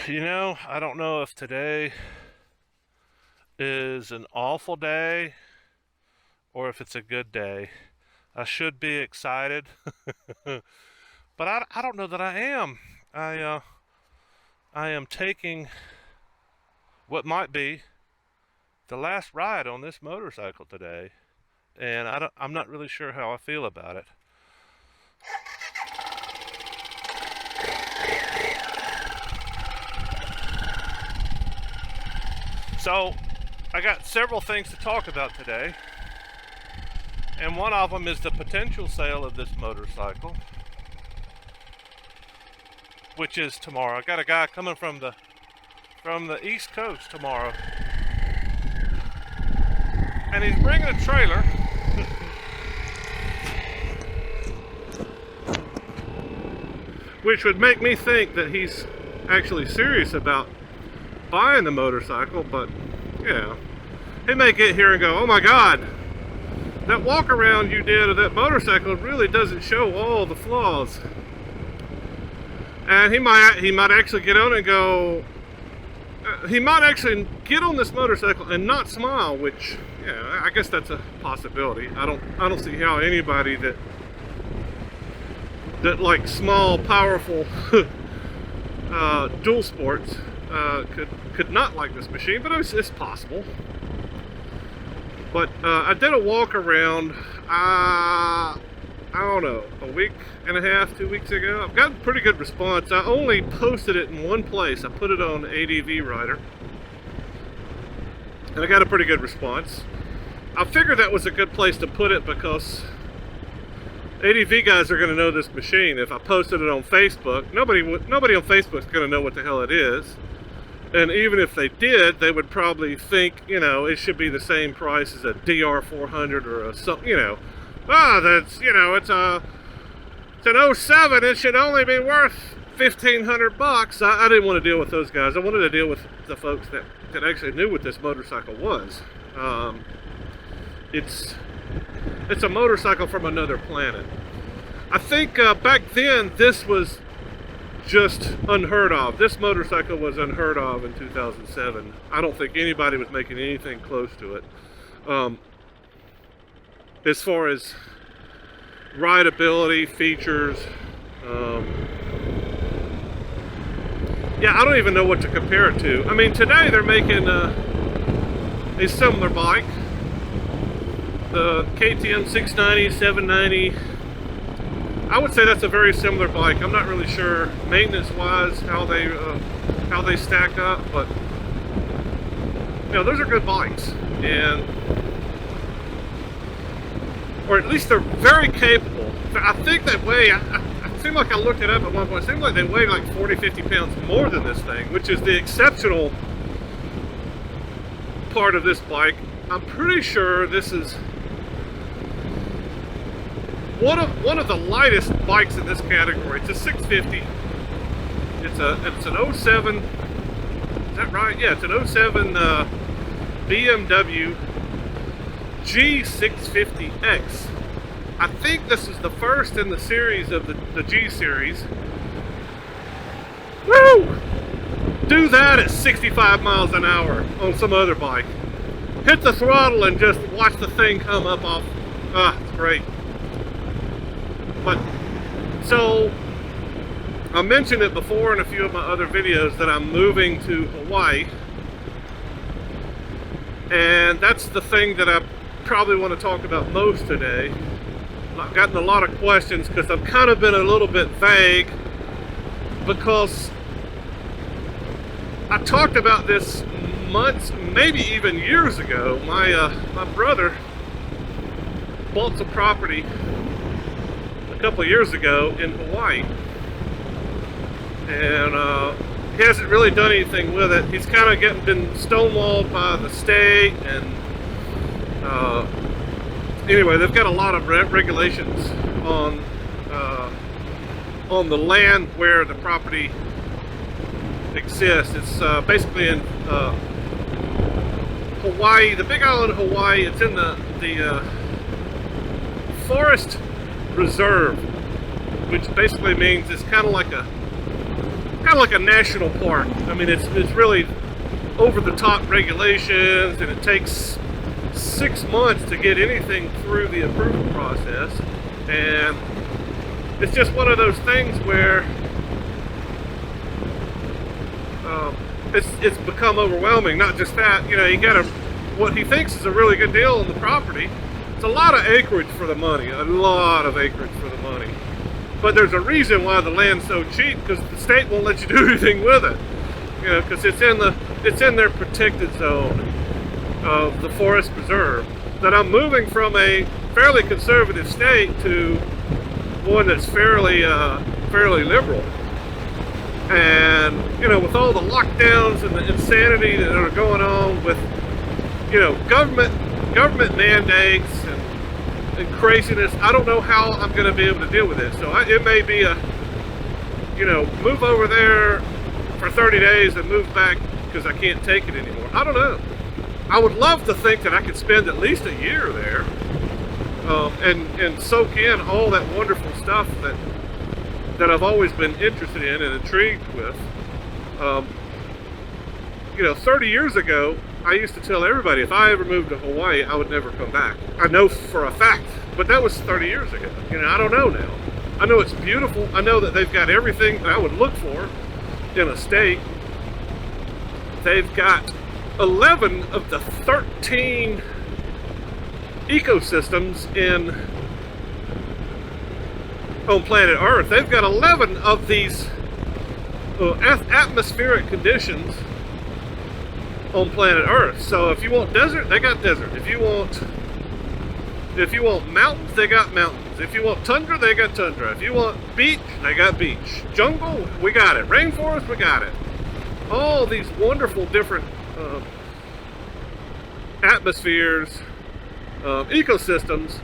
I don't know if today is an awful day or if it's a good day. I should be excited, but I don't know that I am. I uh, I am taking what might be the last ride on this motorcycle today, and I'm not really sure how I feel about it. So, I got several things to talk about today, and one of them is the potential sale of this motorcycle, which is tomorrow. I got a guy coming from the East Coast tomorrow, and he's bringing a trailer. Which would make me think that he's actually serious about buying the motorcycle, but yeah, he may get here and go, "Oh my God, that walk around you did of that motorcycle really doesn't show all the flaws." And he might actually get on and go. He might actually get on this motorcycle and not smile, which yeah, I guess that's a possibility. I don't see how anybody that like small, powerful dual sports could not like this machine, but it's possible. But I did a walk around, I don't know, a week and a half, 2 weeks ago. I've gotten pretty good response. I only posted it in one place. I put it on ADV Rider, and I got a pretty good response. I figured that was a good place to put it because ADV guys are going to know this machine. If I posted it on Facebook, nobody on Facebook is going to know what the hell it is. And even if they did, they would probably think, it should be the same price as a DR400 or a something, that's, it's an '07, it should only be worth $1,500. I didn't want to deal with those guys. I wanted to deal with the folks that actually knew what this motorcycle was. It's a motorcycle from another planet. I think back then this was just unheard of. This motorcycle was unheard of in 2007. I don't think anybody was making anything close to it. As far as rideability, features, yeah, I don't even know what to compare it to. I mean, today they're making a similar bike. The KTM 690, 790. I would say that's a very similar bike. I'm not really sure maintenance-wise how they stack up, but those are good bikes, or at least they're very capable. I think they weigh. It seemed like I looked it up at one point. It seemed like they weigh like 40, 50 pounds more than this thing, which is the exceptional part of this bike. I'm pretty sure this is one of the lightest bikes in this category. It's a 650. It's an '07. Is that right? Yeah, it's an '07 BMW G650X. I think this is the first in the series of the G series. Woo! Do that at 65 miles an hour on some other bike. Hit the throttle and just watch the thing come up off. It's great. But, so, I mentioned it before in a few of my other videos that I'm moving to Hawaii. And that's the thing that I probably want to talk about most today. I've gotten a lot of questions because I've kind of been a little bit vague, because I talked about this months, maybe even years ago. My brother bought some property a couple of years ago in Hawaii, and he hasn't really done anything with it. He's kind of been stonewalled by the state, and anyway, they've got a lot of regulations on the land where the property exists. It's basically in Hawaii, the Big Island of Hawaii. It's in the forest reserve, which basically means it's kind of kind of like a national park. I mean, it's really over the top regulations, and it takes 6 months to get anything through the approval process. And it's just one of those things where it's become overwhelming. Not just that, you know, you got what he thinks is a really good deal on the property. It's a lot of acreage for the money, a lot of acreage for the money. But there's a reason why the land's so cheap, because the state won't let you do anything with it. You know, because it's in their protected zone of the forest preserve. That I'm moving from a fairly conservative state to one that's fairly liberal. And you know, with all the lockdowns and the insanity that are going on with, you know, government mandates and craziness, I don't know how I'm going to be able to deal with it. So it may be a, you know, move over there for 30 days and move back because I can't take it anymore. I don't know. I would love to think that I could spend at least a year there and soak in all that wonderful stuff that I've always been interested in and intrigued with. You know, 30 years ago, I used to tell everybody if I ever moved to Hawaii, I would never come back. I know for a fact, but that was 30 years ago. You know, I don't know now. I know it's beautiful. I know that they've got everything that I would look for in a state. They've got 11 of the 13 ecosystems on planet Earth. They've got 11 of these atmospheric conditions on planet Earth. So if you want desert, they got desert. If you want mountains, they got mountains. If you want tundra, they got tundra. If you want beach, they got beach. Jungle, we got it. Rainforest, we got it. All these wonderful different atmospheres, ecosystems,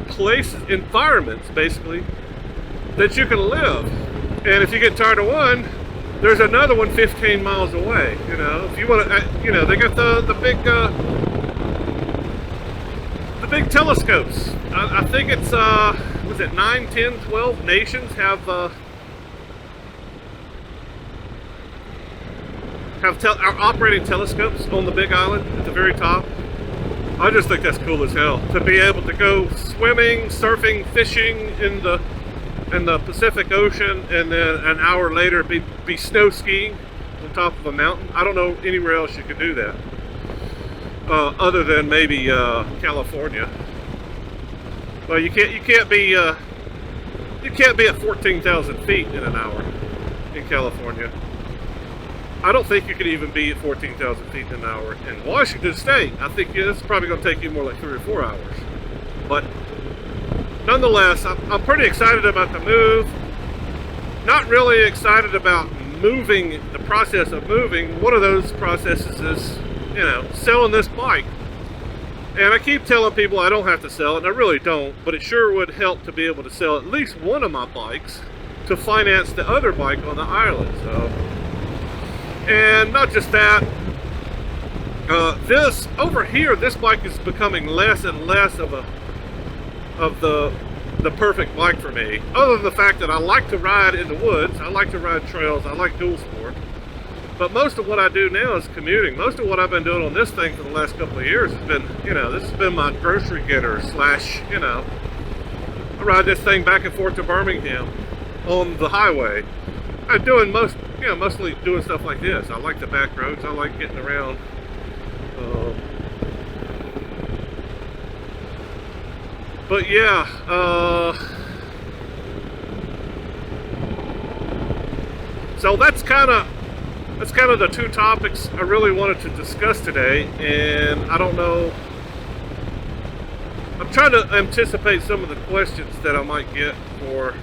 places, environments, basically, that you can live. And if you get tired of one, there's another one 15 miles away. You know, if you want to, you know, they got the big telescopes. I think it's was it 9, 10, 12 nations have are operating telescopes on the Big Island at the very top. I just think that's cool as hell to be able to go swimming, surfing, fishing in the Pacific Ocean, and then an hour later be snow skiing on top of a mountain. I don't know anywhere else you could do that, other than maybe California. Well, you can't be at 14,000 feet in an hour in California. I don't think you could even be at 14,000 feet in an hour in Washington State. I think it's probably going to take you more like 3 or 4 hours. But nonetheless, I'm pretty excited about the move. Not really excited about moving, the process of moving. One of those processes is, you know, selling this bike. And I keep telling people I don't have to sell it, and I really don't, but it sure would help to be able to sell at least one of my bikes to finance the other bike on the island. So, and not just that, this over here, this bike is becoming less and less of the perfect bike for me, other than the fact that I like to ride in the woods, I like to ride trails, I like dual sport. But most of what I do now is commuting. Most of what I've been doing on this thing for the last couple of years has been, you know, this has been my grocery getter slash, you know, I ride this thing back and forth to Birmingham on the highway. I'm doing mostly doing stuff like this. I like the back roads. I like getting around. But yeah, so that's kind of the two topics I really wanted to discuss today, and I don't know. I'm trying to anticipate some of the questions that I might get for,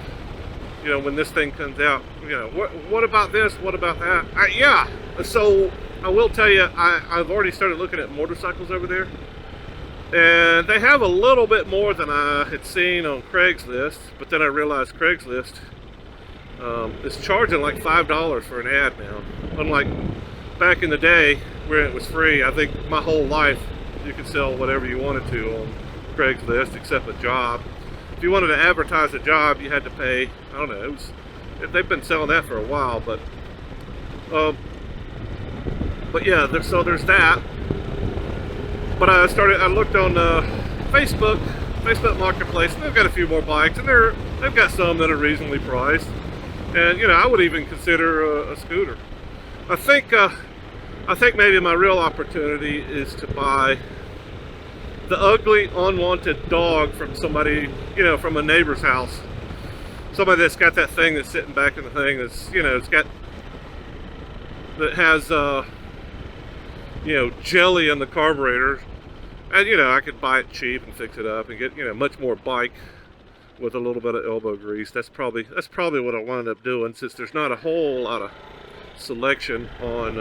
you know, when this thing comes out. You know, what about this? What about that? Yeah. So I will tell you, I've already started looking at motorcycles over there, and they have a little bit more than I had seen on Craigslist. But then I realized Craigslist is charging like $5 for an ad now. Unlike back in the day where it was free. I think my whole life you could sell whatever you wanted to on Craigslist except a job. If you wanted to advertise a job, you had to pay, I don't know, they've been selling that for a while, but Um, but yeah, so there's that. But I looked on Facebook Marketplace, and they've got a few more bikes, and they've got some that are reasonably priced. And you know, I would even consider a scooter. I think maybe my real opportunity is to buy the ugly, unwanted dog from somebody, you know, from a neighbor's house. Somebody that's got that thing that's sitting back in the thing that's, you know, that has, you know, jelly in the carburetor. And, you know, I could buy it cheap and fix it up and get, you know, much more bike with a little bit of elbow grease. That's probably what I'll wind up doing, since there's not a whole lot of selection on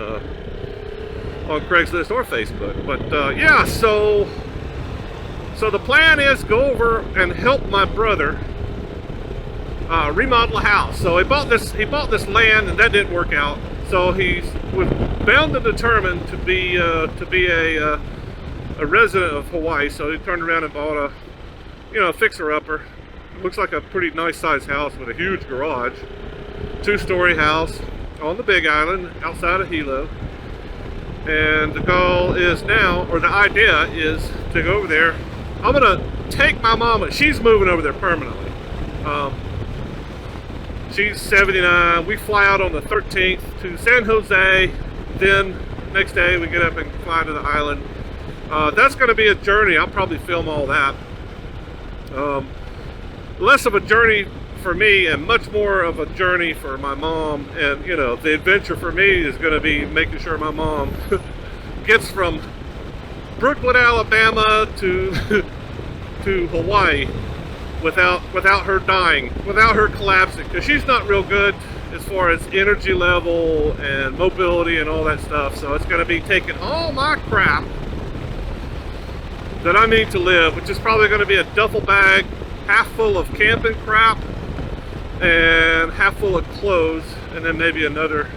Craigslist or Facebook. But yeah, so the plan is go over and help my brother remodel a house. So he bought this land, and that didn't work out. So he was bound and determined to be a resident of Hawaii. So he turned around and bought a, you know, fixer-upper. It looks like a pretty nice sized house with a huge garage, 2-story house on the Big Island outside of Hilo. And the goal is now, or the idea is, to go over there. I'm gonna take my mama. She's moving over there permanently. She's 79. We fly out on the 13th to San Jose. Then next day we get up and fly to the island. That's going to be a journey. I'll probably film all that. Less of a journey for me and much more of a journey for my mom. And, you know, the adventure for me is going to be making sure my mom gets from Brooklyn, Alabama to Hawaii without her dying, without her collapsing, because she's not real good as far as energy level and mobility and all that stuff. So it's going to be taking all my crap that I need to live, which is probably going to be a duffel bag half full of camping crap and half full of clothes, and then maybe another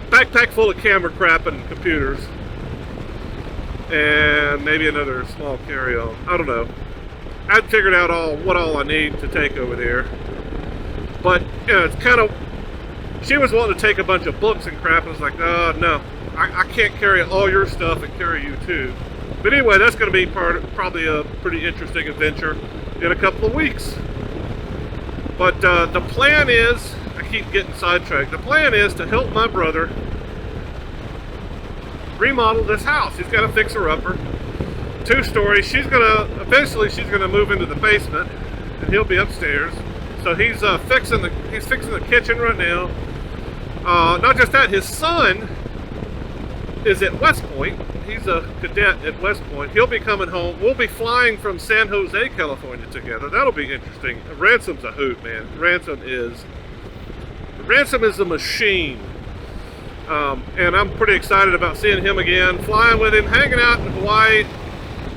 backpack full of camera crap and computers, and maybe another small carry-on. I don't know. I hadn't figured out what all I need to take over there. But, you know, it's kind of, she was wanting to take a bunch of books and crap, and I was like, no, I can't carry all your stuff and carry you too. But anyway, that's going to be probably a pretty interesting adventure in a couple of weeks. But the plan is, I keep getting sidetracked, the plan is to help my brother remodel this house. He's got a fixer-upper, 2-story. Eventually she's gonna move into the basement, and he'll be upstairs. So he's fixing the kitchen right now. Not just that, his son is at West Point. He's a cadet at West Point. He'll be coming home. We'll be flying from San Jose, California together. That'll be interesting. Ransom's a hoot, man. Ransom is a machine. And I'm pretty excited about seeing him again, flying with him, hanging out in Hawaii.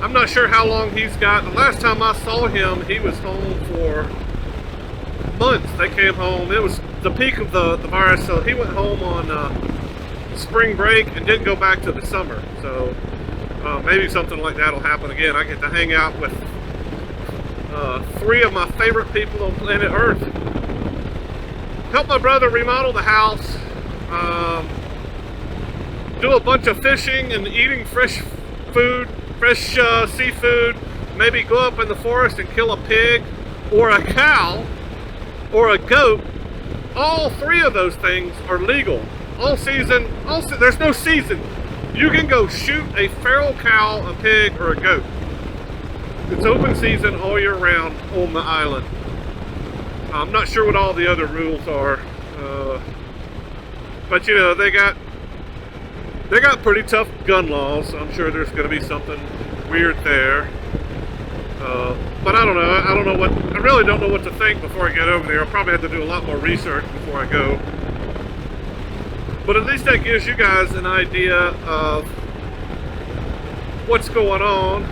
I'm not sure how long he's got. The last time I saw him, he was home for months. They came home. It was the peak of the virus, so he went home on spring break and didn't go back to the summer. So maybe something like that will happen again. I get to hang out with 3 of my favorite people on planet Earth. Help my brother remodel the house. Do a bunch of fishing and eating fresh food, fresh seafood. Maybe go up in the forest and kill a pig or a cow or a goat. All 3 of those things are legal. All season, there's no season. You can go shoot a feral cow, a pig, or a goat. It's open season all year round on the island. I'm not sure what all the other rules are, but you know, they got pretty tough gun laws. So I'm sure there's going to be something weird there. But I don't know. I really don't know what to think before I get over there. I'll probably have to do a lot more research before I go. But at least that gives you guys an idea of what's going on.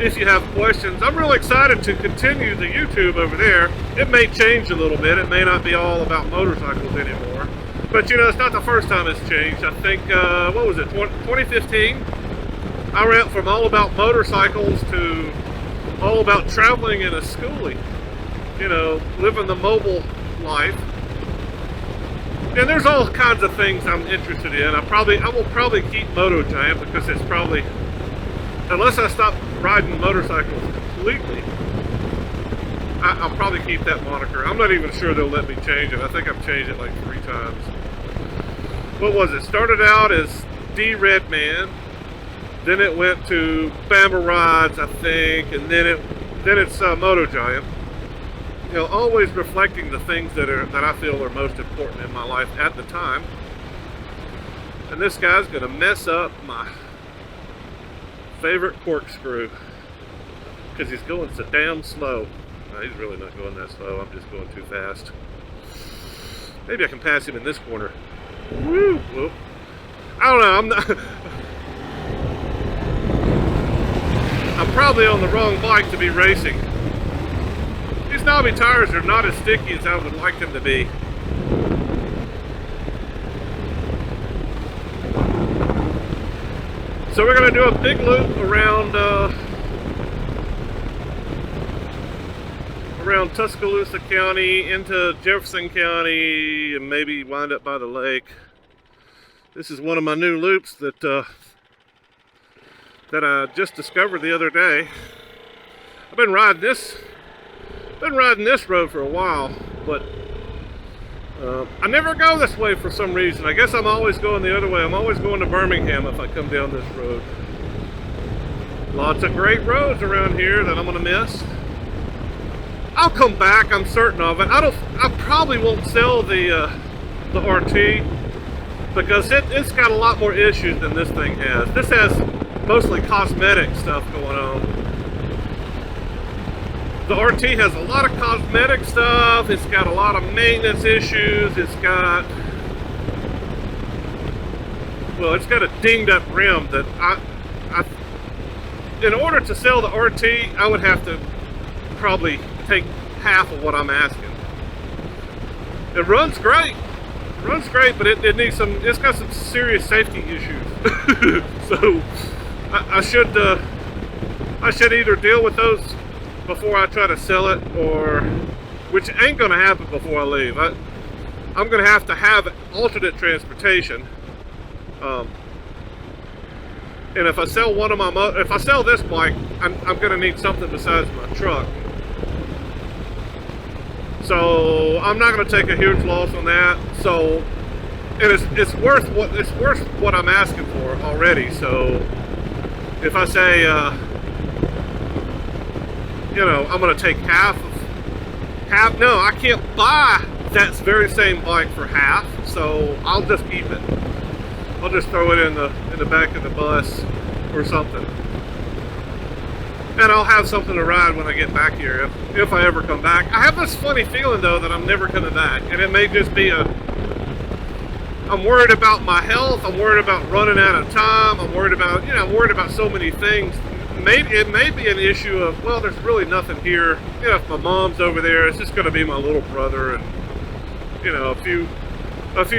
If you have questions, I'm really excited to continue the YouTube over there. It may change a little bit. It may not be all about motorcycles anymore. But you know, it's not the first time it's changed. I think, what was it, 2015? I went from all about motorcycles to all about traveling in a schoolie. You know, living the mobile life. And there's all kinds of things I'm interested in. I will probably keep Moto Giant because it's probably, unless I stop riding motorcycles completely, I'll probably keep that moniker. I'm not even sure they'll let me change it. I think I've changed it like 3 times. What was it? Started out as D Redman, then it went to Bama Rides, I think, and then it's Moto Giant. You know, always reflecting the things that I feel are most important in my life at the time. And this guy's gonna mess up my favorite corkscrew because he's going so damn slow. No, he's really not going that slow. I'm just going too fast. Maybe I can pass him in this corner. Woo! Whoop. I don't know. I'm not. I'm probably on the wrong bike to be racing. These knobby tires are not as sticky as I would like them to be. So we're going to do a big loop around Tuscaloosa County into Jefferson County and maybe wind up by the lake. This is one of my new loops that I just discovered the other day. I've been riding this road for a while, but I never go this way for some reason. I guess I'm always going the other way. I'm always going to Birmingham if I come down this road. Lots of great roads around here that I'm gonna miss. I'll come back, I'm certain of it. I probably won't sell the RT because it's got a lot more issues than this thing has. This has mostly cosmetic stuff going on. The RT has a lot of cosmetic stuff. It's got a lot of maintenance issues. It's got a dinged up rim that in order to sell the RT, I would have to probably take half of what I'm asking. It runs great. It runs great, but it needs it's got some serious safety issues. So I should either deal with those before I try to sell it, or, which ain't gonna happen before I leave. I'm gonna have to have alternate transportation. And if I sell if I sell this bike, I'm gonna need something besides my truck. So I'm not gonna take a huge loss on that. So, and it's worth what I'm asking for already. So if I say, you know, I'm gonna take half. No, I can't buy that very same bike for half. So I'll just keep it. I'll just throw it in the back of the bus or something, and I'll have something to ride when I get back here if I ever come back. I have this funny feeling though that I'm never coming back, and it may just be I'm worried about my health. I'm worried about running out of time. I'm worried about so many things. Maybe it may be an issue of, well, there's really nothing here. You know, if my mom's over there, it's just going to be my little brother and, you know, a few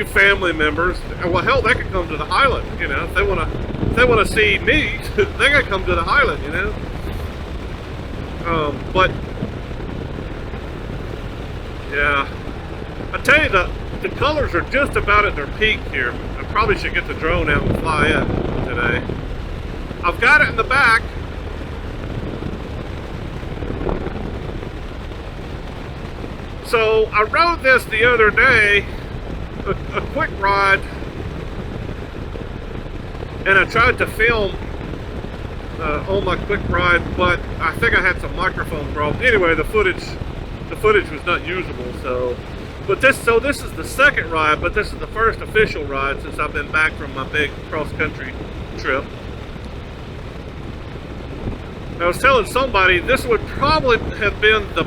family members. Well, hell, they could come to the Highland. You know, if they want to see me, they got to come to the Highland. You know, but yeah, I tell you, the colors are just about at their peak here. I probably should get the drone out and fly it today. I've got it in the back. So I rode this the other day, a quick ride, and I tried to film on my quick ride, but I think I had some microphone problems. Anyway, the footage was not usable. So, this is the second ride, but this is the first official ride since I've been back from my big cross-country trip. I was telling somebody this would probably have been the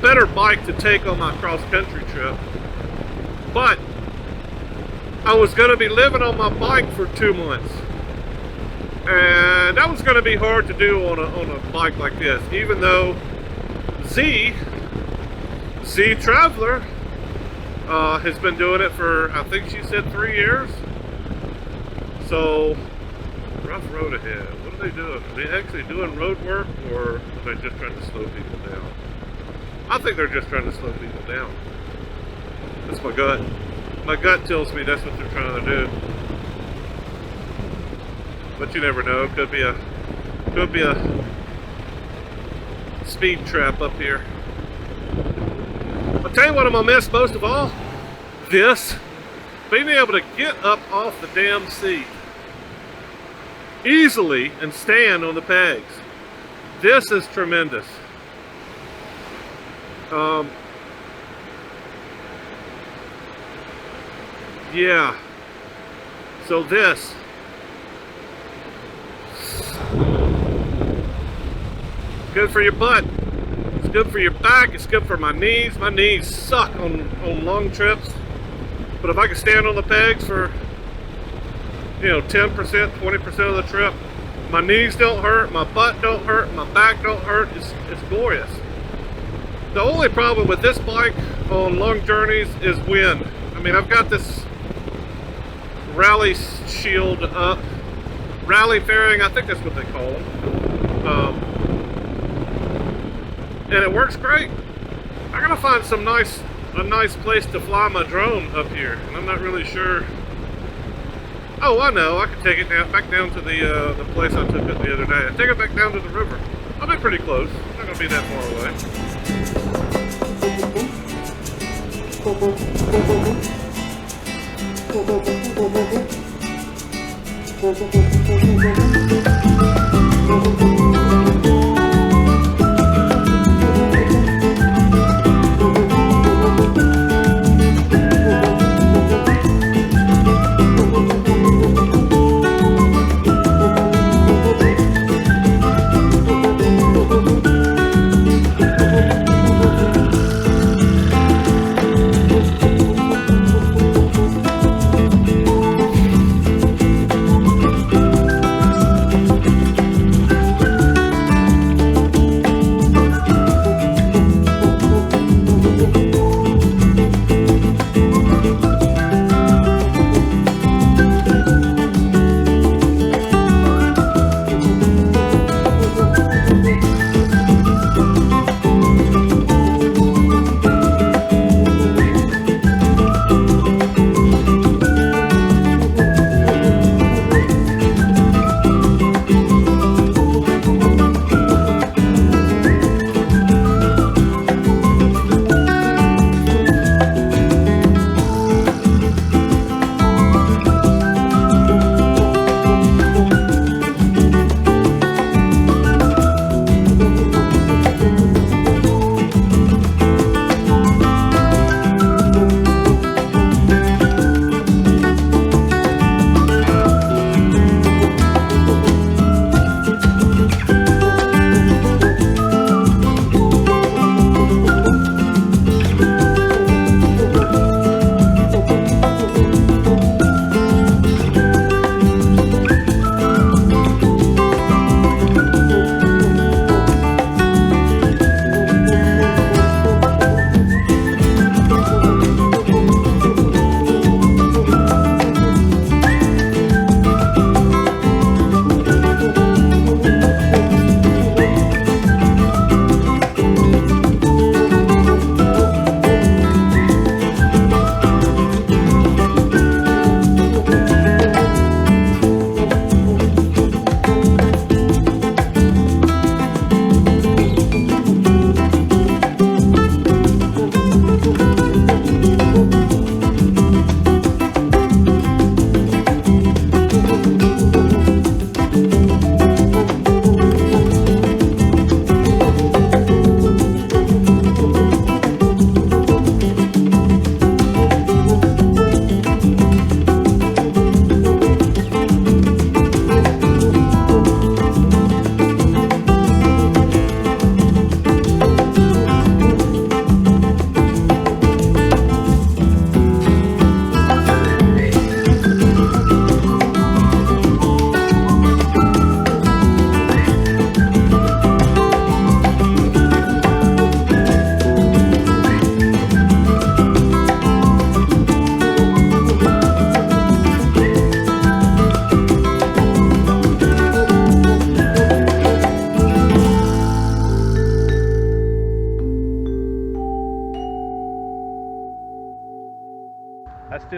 better bike to take on my cross-country trip, but I was going to be living on my bike for 2 months, and that was going to be hard to do on a bike like this, even though Z Traveler has been doing it for, I think she said 3 years. So rough road ahead. What are they doing? Are they actually doing road work, or are they just trying to slow people down? I think they're just trying to slow people down. That's my gut. My gut tells me that's what they're trying to do. But you never know. Could be a speed trap up here. I'll tell you what I'm gonna miss most of all. This. Being able to get up off the damn seat easily and stand on the pegs. This is tremendous. Yeah. So this. Good for your butt. It's good for your back. It's good for my knees. My knees suck on long trips. But if I can stand on the pegs for, 10%, 20% of the trip, my knees don't hurt, my butt don't hurt, my back don't hurt. It's glorious. The only problem with this bike on long journeys is wind. I mean, I've got this rally shield up, rally fairing, I think that's what they call them. And it works great. I gotta find a nice place to fly my drone up here, and I'm not really sure. Oh, I know. I can take it back down to the place I took it the other day. Take it back down to the river. I'll be pretty close. I'm not gonna be that far away.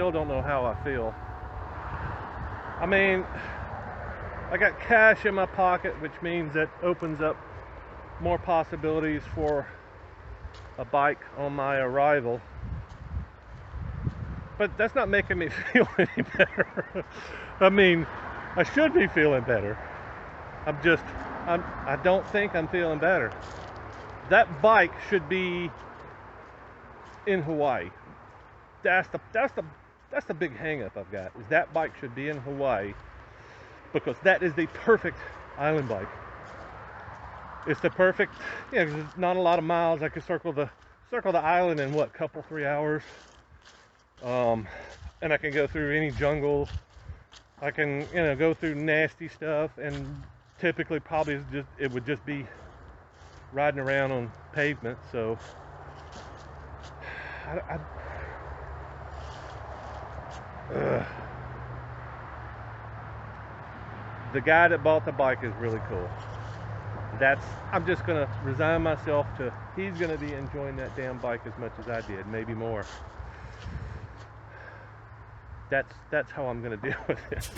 still don't know how I feel. I mean, I got cash in my pocket, which means that opens up more possibilities for a bike on my arrival. But that's not making me feel any better. I mean, I should be feeling better. I don't think I'm feeling better. That bike should be in Hawaii. That's the big hang up I've got, is that bike should be in Hawaii, because that is the perfect island bike. It's the perfect, yeah, 'cause there's not a lot of miles. I could circle the island in what, couple 3 hours. And I can go through any jungle. I can, go through nasty stuff, and typically probably it would just be riding around on pavement. So the guy that bought the bike is really cool. I'm just gonna resign myself to, he's gonna be enjoying that damn bike as much as I did, maybe more. That's how I'm gonna deal with it.